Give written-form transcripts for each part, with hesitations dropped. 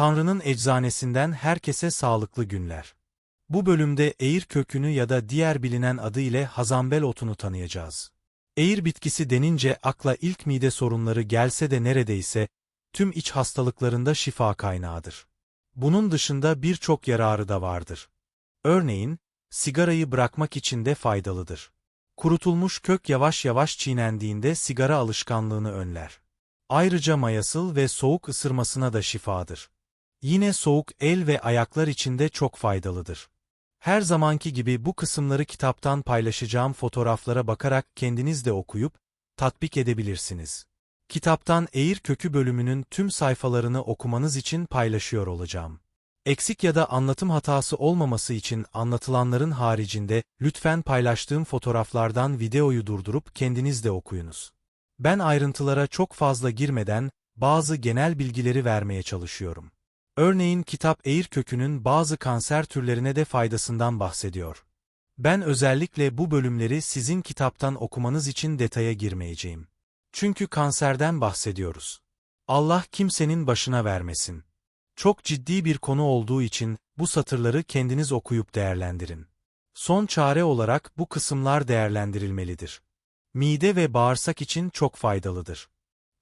Tanrı'nın eczanesinden herkese sağlıklı günler. Bu bölümde eğir kökünü ya da diğer bilinen adı ile hazanbel otunu tanıyacağız. Eğir bitkisi denince akla ilk mide sorunları gelse de neredeyse tüm iç hastalıklarında şifa kaynağıdır. Bunun dışında birçok yararı da vardır. Örneğin, sigarayı bırakmak için de faydalıdır. Kurutulmuş kök yavaş yavaş çiğnendiğinde sigara alışkanlığını önler. Ayrıca mayasıl ve soğuk ısırmasına da şifadır. Yine soğuk el ve ayaklar için de çok faydalıdır. Her zamanki gibi bu kısımları kitaptan paylaşacağım fotoğraflara bakarak kendiniz de okuyup tatbik edebilirsiniz. Kitaptan eğir kökü bölümünün tüm sayfalarını okumanız için paylaşıyor olacağım. Eksik ya da anlatım hatası olmaması için anlatılanların haricinde lütfen paylaştığım fotoğraflardan videoyu durdurup kendiniz de okuyunuz. Ben ayrıntılara çok fazla girmeden bazı genel bilgileri vermeye çalışıyorum. Örneğin kitap eğir kökünün bazı kanser türlerine de faydasından bahsediyor. Ben özellikle bu bölümleri sizin kitaptan okumanız için detaya girmeyeceğim. Çünkü kanserden bahsediyoruz. Allah kimsenin başına vermesin. Çok ciddi bir konu olduğu için bu satırları kendiniz okuyup değerlendirin. Son çare olarak bu kısımlar değerlendirilmelidir. Mide ve bağırsak için çok faydalıdır.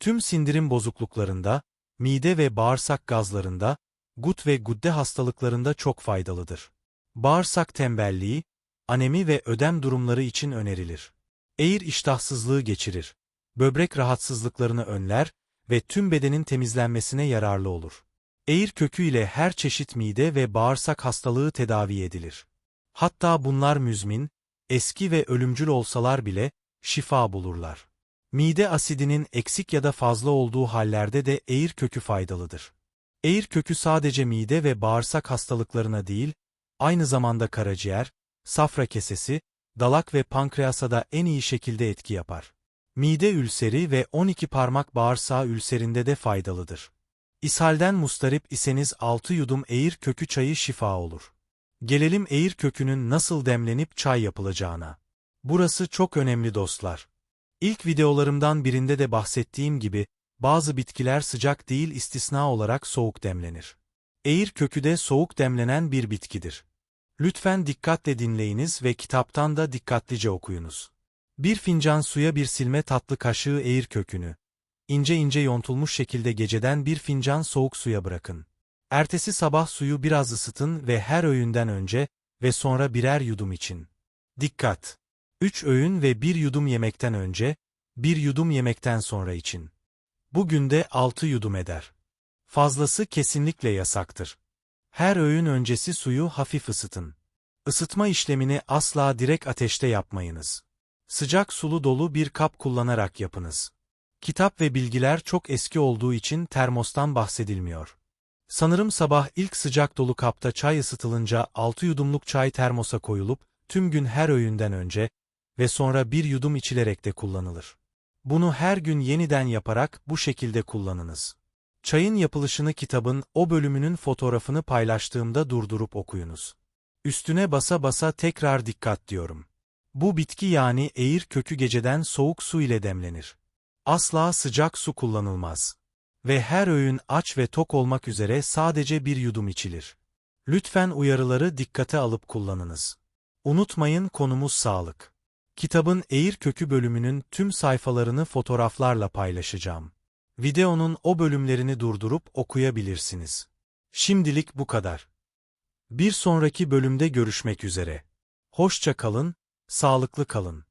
Tüm sindirim bozukluklarında, mide ve bağırsak gazlarında, gut ve gudde hastalıklarında çok faydalıdır. Bağırsak tembelliği, anemi ve ödem durumları için önerilir. Eğir iştahsızlığı geçirir. Böbrek rahatsızlıklarını önler ve tüm bedenin temizlenmesine yararlı olur. Eğir kökü ile her çeşit mide ve bağırsak hastalığı tedavi edilir. Hatta bunlar müzmin, eski ve ölümcül olsalar bile şifa bulurlar. Mide asidinin eksik ya da fazla olduğu hallerde de eğir kökü faydalıdır. Eğir kökü sadece mide ve bağırsak hastalıklarına değil, aynı zamanda karaciğer, safra kesesi, dalak ve pankreasa da en iyi şekilde etki yapar. Mide ülseri ve 12 parmak bağırsağı ülserinde de faydalıdır. İshalden mustarip iseniz 6 yudum eğir kökü çayı şifa olur. Gelelim eğir kökünün nasıl demlenip çay yapılacağına. Burası çok önemli dostlar. İlk videolarımdan birinde de bahsettiğim gibi, bazı bitkiler sıcak değil istisna olarak soğuk demlenir. Eğir kökü de soğuk demlenen bir bitkidir. Lütfen dikkatle dinleyiniz ve kitaptan da dikkatlice okuyunuz. Bir fincan suya bir silme tatlı kaşığı eğir kökünü, ince ince yontulmuş şekilde geceden bir fincan soğuk suya bırakın. Ertesi sabah suyu biraz ısıtın ve her öğünden önce ve sonra birer yudum için. Dikkat! 3 öğün ve 1 yudum yemekten önce, 1 yudum yemekten sonra için. Bugün de 6 yudum eder. Fazlası kesinlikle yasaktır. Her öğün öncesi suyu hafif ısıtın. Isıtma işlemini asla direkt ateşte yapmayınız. Sıcak sulu dolu bir kap kullanarak yapınız. Kitap ve bilgiler çok eski olduğu için termostan bahsedilmiyor. Sanırım sabah ilk sıcak dolu kapta çay ısıtılınca 6 yudumluk çay termosa koyulup, tüm gün her öğünden önce ve sonra 1 yudum içilerek de kullanılır. Bunu her gün yeniden yaparak bu şekilde kullanınız. Çayın yapılışını kitabın o bölümünün fotoğrafını paylaştığımda durdurup okuyunuz. Üstüne basa basa tekrar dikkat diyorum. Bu bitki yani eğir kökü geceden soğuk su ile demlenir. Asla sıcak su kullanılmaz. Ve her öğün aç ve tok olmak üzere sadece 1 yudum içilir. Lütfen uyarıları dikkate alıp kullanınız. Unutmayın konumuz sağlık. Kitabın eğir kökü bölümünün tüm sayfalarını fotoğraflarla paylaşacağım. Videonun o bölümlerini durdurup okuyabilirsiniz. Şimdilik bu kadar. Bir sonraki bölümde görüşmek üzere. Hoşça kalın, sağlıklı kalın.